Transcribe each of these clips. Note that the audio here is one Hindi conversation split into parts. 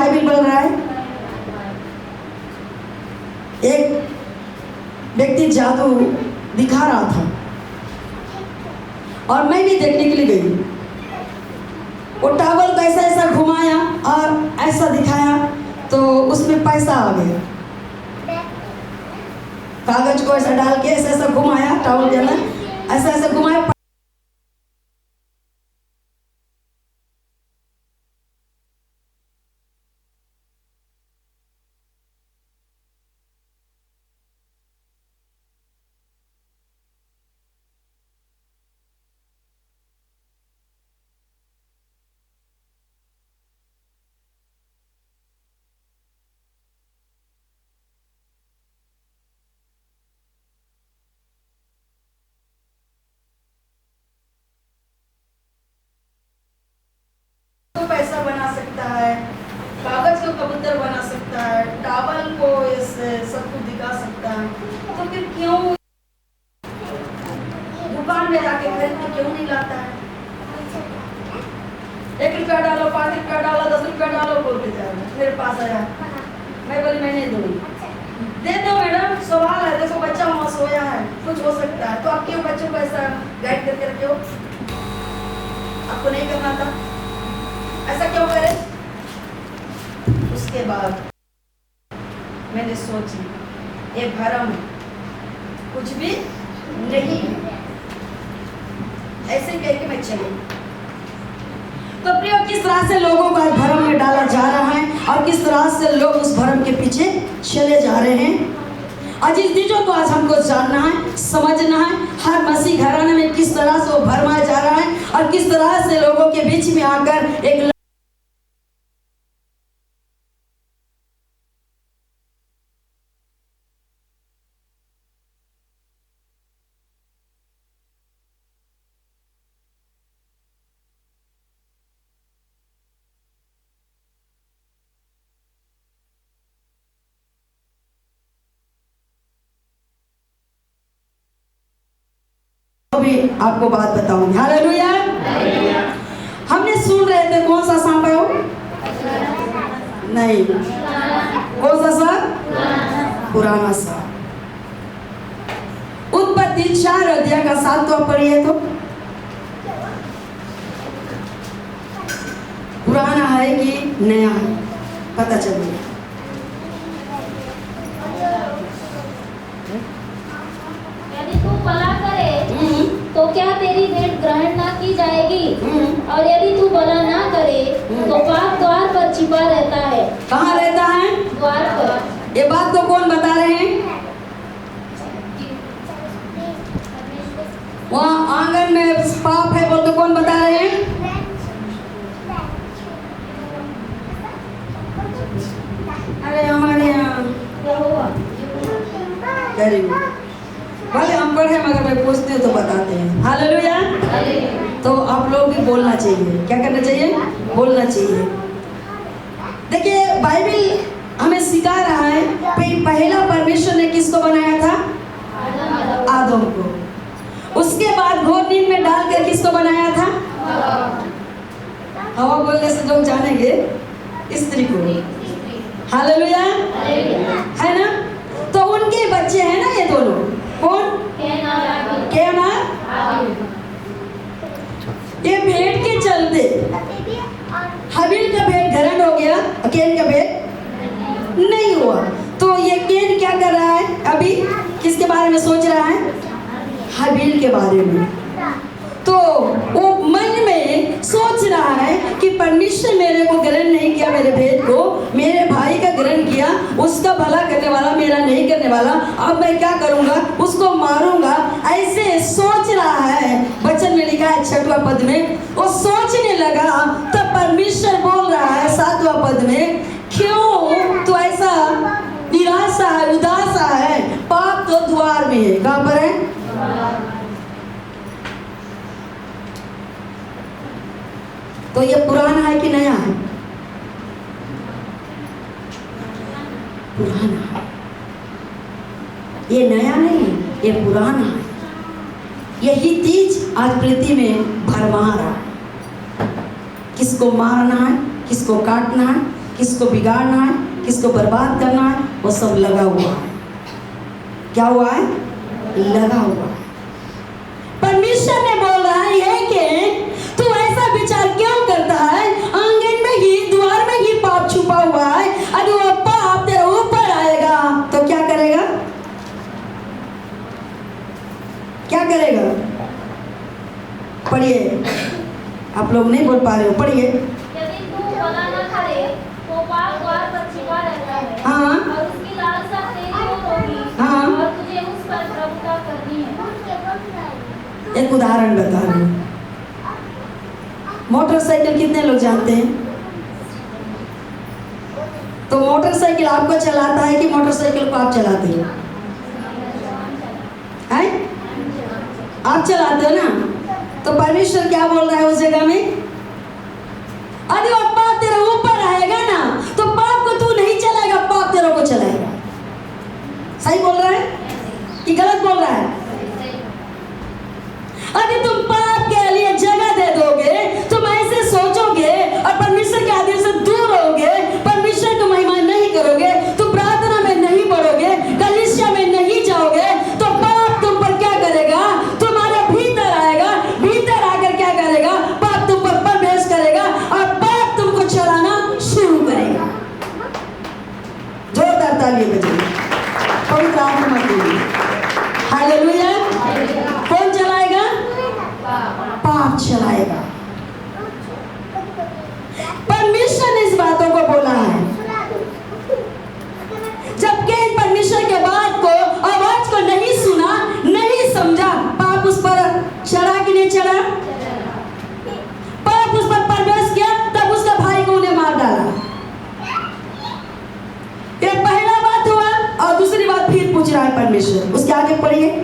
बाइबल बोल रहा है। एक व्यक्ति जादू दिखा रहा था और मैं भी देखने के लिए गई। वो टॉवल को ऐसा ऐसा घुमाया और ऐसा दिखाया तो उसमें पैसा आ गया। कागज को ऐसा डाल के ऐसा ऐसा घुमाया, टॉवल के अंदर ऐसा ऐसा घुमाया, पैसा बना सकता है, कागज को कबूतर बना सकता है, टॉवल को सब कुछ दिखा सकता है, तो फिर क्यों दुकान में जाके खरीद के क्यों नहीं लाता है? 1 रुपया डालो, 5 रुपया डालो, 10 रुपया डालो बोल के जाएगा। मेरे पास आया, मैं बोली मैं नहीं दूंगी। दे दो मैडम, सवाल है, देखो बच्चा वहाँ सोया है, कुछ हो सकता है, तो आप क्यों बच्चों को ऐसा गाइड करके रखे हो? आपको नहीं करना था, ऐसा क्यों करे? उसके बाद मैंने सोची ये भरम कुछ भी नहीं है, ऐसे कह के मैं चली। तो प्रियो, किस तरह से लोगों को भरम में डाला जा रहा है और किस तरह से लोग उस भरम के पीछे चले जा रहे हैं। आज इन चीजों को आज हमको जानना है, समझना है। हर मसीह घराने में किस तरह से वो भरमाया जा रहा है और किस तरह से लोगों के बीच में आकर एक भी आपको बात बताऊंगी। हालेलुया। हमने सुन रहे थे कौन सा सांप है वो? नहीं, कौन सा सांप? पुराना सांप। उत्पत्ति 4 अध्याय का 7वां पढ़िए तो पुराना है कि नया है पता चलेगा। तो क्या तेरी भेंट ग्रहण ना की जाएगी? और यदि तू भला ना करे तो पाप द्वार पर छिपा रहता है। कहाँ रहता है? द्वार पर। ये बात तो कौन बता रहे हैं? वहाँ आंगन में पाप है बोल तो कौन बता रहे हैं? अरे हमारे यहाँ भले हम पढ़े मगर मैं पूछती हूँ तो बताते हैं। हालेलुया। तो आप लोग भी बोलना चाहिए। क्या करना चाहिए? बोलना चाहिए। देखिए बाइबल हमें सिखा रहा है पहला परमेश्वर ने किसको बनाया था? आदम को। उसके बाद घोर नींद में डालकर किसको बनाया था? हवा बोलने से लोग जानेंगे स्त्री को। हालेलुया, है ना? तो उनके बच्चे हैं ना ये दोनों। कौन? कैन और ये भेंट के चलते हाबिल का भेंट ग्रहण हो गया, कैन का भेंट नहीं हुआ। तो ये कैन क्या कर रहा है? अभी किसके बारे में सोच रहा है? हाबिल के बारे में। तो वो मन में सोच रहा है कि परमेश्वर मेरे को ग्रहण नहीं किया, मेरे भेद को मेरे भाई का ग्रहण किया, उसका भला करने वाला मेरा नहीं करने वाला, अब मैं क्या करूंगा? उसको मारूंगा। ऐसे सोच रहा है। वचन में लिखा है 6वां पद में, वो सोचने लगा तब परमेश्वर बोल रहा है 7वां पद में, क्यों तो ऐसा निराशा है, उदासा है? पाप तो द्वार में है। कहाँ पर है? तो ये पुराना है कि नया है? पुराना है। ये नया नहीं, ये पुराना है। यही चीज आज पृथ्वी में भरमा रहा है। किसको मारना है, किसको काटना है, किसको बिगाड़ना है, किसको बर्बाद करना है, वो सब लगा हुआ है। क्या हुआ है? लगा हुआ है। परमेश्वर ने बोल रहा है कि तू ऐसा विचार क्यों करता है? आंगन में ही, द्वार में ही पाप छुपा हुआ है। अगर वो पाप तेरे ऊपर आएगा तो क्या करेगा? क्या करेगा? पढ़िए, आप लोग नहीं बोल पा रहे हो, पढ़िए। यदि तू भला न करे तो पाप द्वार पर छिपा रहता है। हाँ। और उसकी लालसा तेरी ओर होगी। हाँ। और तुझे उस पर प्रभुता करनी है। एक उदाहरण बता रही हूँ। मोटरसाइकिल कितने लोग जानते हैं? तो मोटरसाइकिल आपको चलाता है कि मोटरसाइकिल को आप चलाते हो? हैं? आप चलाते हो ना? तो परमेश्वर क्या बोल रहा है उस जगह में? अरे वो पाप तेरे ऊपर आएगा ना, तो पाप को तू नहीं चलाएगा, पाप तेरे को चलाएगा। सही बोल रहा है कि गलत बोल रहा है? अगर तुम पाप के लिए जगह दे दोगे, तुम ऐसे सोचोगे और परमेश्वर के आदेश से दूर रहोगे, परमेश्वर को महिमा नहीं करोगे, तुम प्रार्थना में नहीं बढ़ोगे, कलीसिया में नहीं जाओगे, तो पाप तुम पर क्या करेगा? तुम्हारे भीतर आएगा, भीतर आकर क्या करेगा? पाप तुम पर प्रवेश करेगा और पाप तुमको चलाना शुरू करेगा। जोरदार तालियां बजाइए, पवित्र आत्मा की हालेलुया। कौन चलाएगा? पाप चलाएगा। परमेश्वर ने इस बातों को बोला है। जब कैन परमेश्वर के बात को, आवाज को नहीं सुना, नहीं समझा, पाप उस पर चढ़ा कि नहीं चढ़ा? पाप उस पर प्रवेश किया, तब उसका भाई को उन्हें मार डाला। ये पहला बात हुआ। और दूसरी बात फिर पूछ रहा है परमेश्वर, उसके आगे पढ़िए।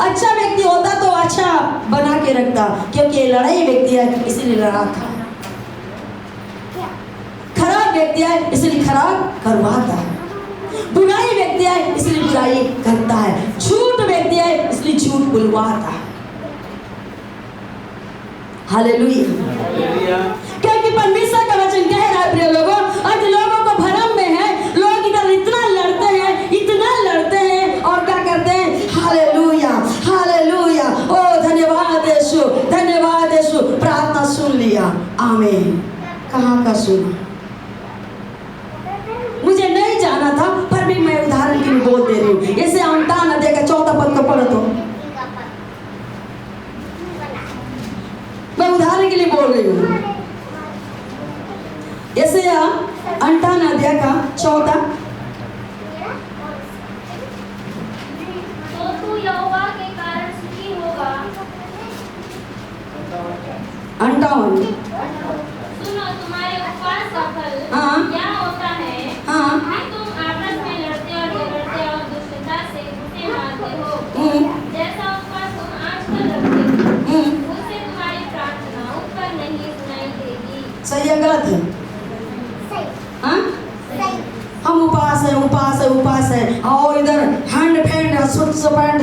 अच्छा व्यक्ति होता तो अच्छा बना के रखता, क्योंकि ये लड़ाई व्यक्ति है इसलिए लड़ा था। खराब व्यक्ति है इसलिए खराब करवाता है। बुराई व्यक्ति है इसलिए बुराई करता है। झूठ व्यक्ति है इसलिए झूठ बुलवाता है। हालेलुया। क्योंकि परमेश्वर का वचन कह रहा है प्रिय लोगों, आज लोगों को भरम में है, लोग इधर इतना लड़ते हैं और क्या करते हैं? हालेलुया हालेलुया, ओ धन्यवाद यीशु, प्रार्थना सुन लिया, आमीन। कहाँ का सुना? मुझे नहीं जाना था, पर भी मैं उदाहरण के लिए बोल दे रही हूँ। इसे अंटा न देगा, 4 पद को पढ़ो तो। मैं उदाहरण के लिए बोल रही हूँ। ऐसे अंटा न देगा 14 58। सुनो, तुम्हारे उपवास का फल हाँ। क्या होता है हाँ। कि तुम आपस में लड़ते और झगड़ते और दुष्टता से घुसे मारते हो। जैसा उपवास तुम आजकल रखते हो, उससे तुम्हारी प्रार्थना ऊपर नहीं सुनाई देगी। सही है गलत है? हाँ? हम उपास है और इधर हैंड फैंड सुट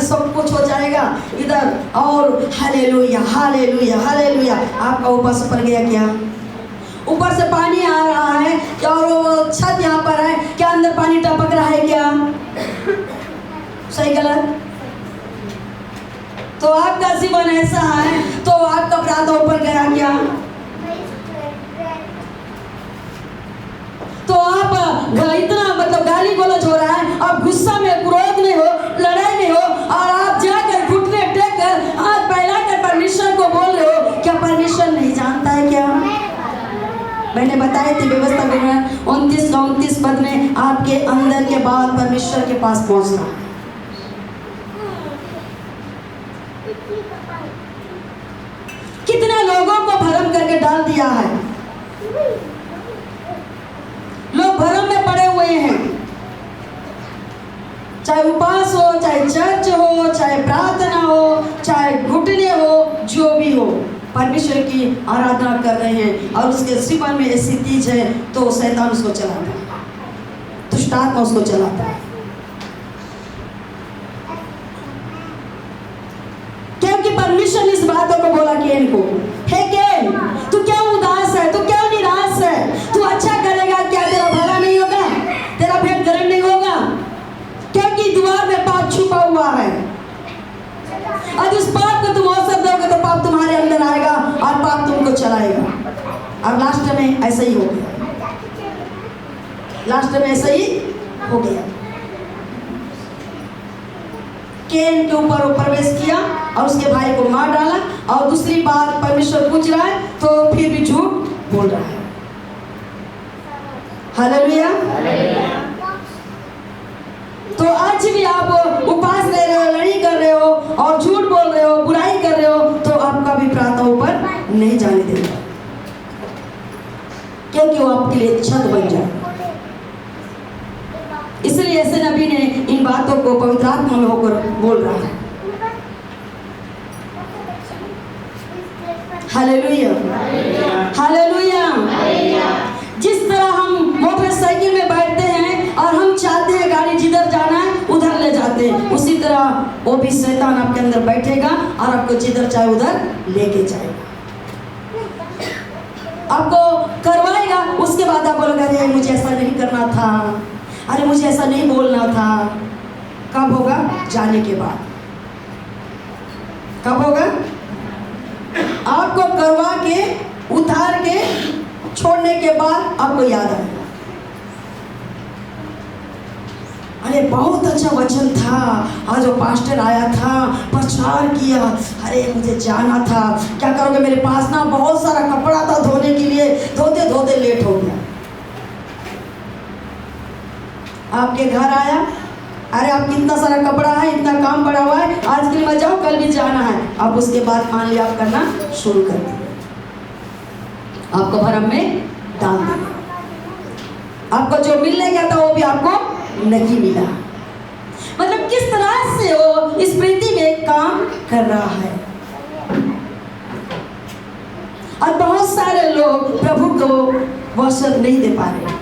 सब कुछ हो जाएगा इधर, और हालेलुया हालेलुया हालेलुया। आपका ऊपर से पड़ गया क्या? ऊपर से पानी आ रहा है और वो छत यहाँ पर है, क्या अंदर पानी टपक रहा है क्या? सही गलत? तो आपका जीवन ऐसा है तो आपका प्रार्थना ऊपर गया क्या? तो आप इतना मतलब गाली गलौज हो रहा है, आप गुस्सा में, क्रोध में हो, लड़ाई में हो, और आप जाकर घुटने टेक कर हाथ फैलाकर परमेश्वर को बोल रहे हो। क्या परमेश्वर नहीं जानता है क्या? मैंने बताई थी व्यवस्था में 29 पद में आपके अंदर के बाद परमेश्वर के पास पहुंचना। कितने लोगों को भ्रम करके डाल दिया है, लोग भ्रम में पड़े हुए हैं। चाहे उपास हो, चाहे चर्च हो, चाहे प्रार्थना हो, चाहे घुटने हो, जो भी हो, परमेश्वर की आराधना कर रहे हैं और उसके जीवन में ऐसी चीज है तो शैतान उसको चलाता है, दुष्ट आत्मा उसको चलाता है। क्योंकि परमेश्वर ने इस बातों को बोला केन को, हे केन, तू क्या उदास है, तू क्या निराश है, तू अच्छा करेगा क्या? तेरा भला नहीं होगा, तेरा भेंट ग्रहण नहीं होगा, क्योंकि द्वार में पाप छुपा हुआ है। और उस पाप को तुम अवसर दोगे तो पाप तुम्हारे अंदर आएगा और पाप तुमको चलाएगा। और लास्ट में ऐसा ही हो गया, लास्ट में ऐसा ही हो गया। केन के ऊपर वो प्रवेश किया और उसके भाई को मार डाला, और दूसरी बात परमेश्वर पूछ रहा है तो फिर भी झूठ बोल रहा है। हालेलुया। तो आज भी आप उपास ले रहे हो, लड़ाई कर रहे हो और झूठ बोल रहे हो, बुराई कर रहे हो, तो आपका भी प्रार्थना ऊपर नहीं जाने देगा, क्योंकि वो आपके लिए छत बन जाए। इसलिए ऐसे नबी ने इन बातों को पवित्र आत्मा में होकर बोल रहा है। Hallelujah hallelujah. जिस तरह हम मोटरसाइकिल में बैठते हैं और हम चाहते हैं गाड़ी जिधर जाना है उधर ले जाते हैं, उसी तरह वो भी शैतान आपके अंदर बैठेगा और आपको जिधर चाहे उधर लेके जाएगा, आपको करवाएगा। उसके बाद आप बोलोगे अरे मुझे ऐसा नहीं करना था, अरे मुझे ऐसा नहीं बोलना था। कब होगा? जाने के बाद। कब होगा? आपको करवा के, उतार के, छोड़ने के बाद आपको याद आएगा, अरे बहुत अच्छा वचन था, आज वो पास्टर आया था, प्रचार किया, अरे मुझे जाना था, क्या करोगे? मेरे पास ना बहुत सारा कपड़ा था धोने के लिए, धोते धोते लेट हो गया। आपके घर आया, अरे आप कितना सारा कपड़ा है, इतना काम पड़ा हुआ है, आज के लिए मत जाओ, कल भी जाना है। आप उसके बाद मान लिया आप करना शुरू कर दिए, आपको भरम में डाल दिया, आपको जो मिलने गया था वो भी आपको नहीं मिला। मतलब किस तरह से वो इस पृथ्वी में काम कर रहा है। और बहुत सारे लोग प्रभु को वचन नहीं दे पा रहे।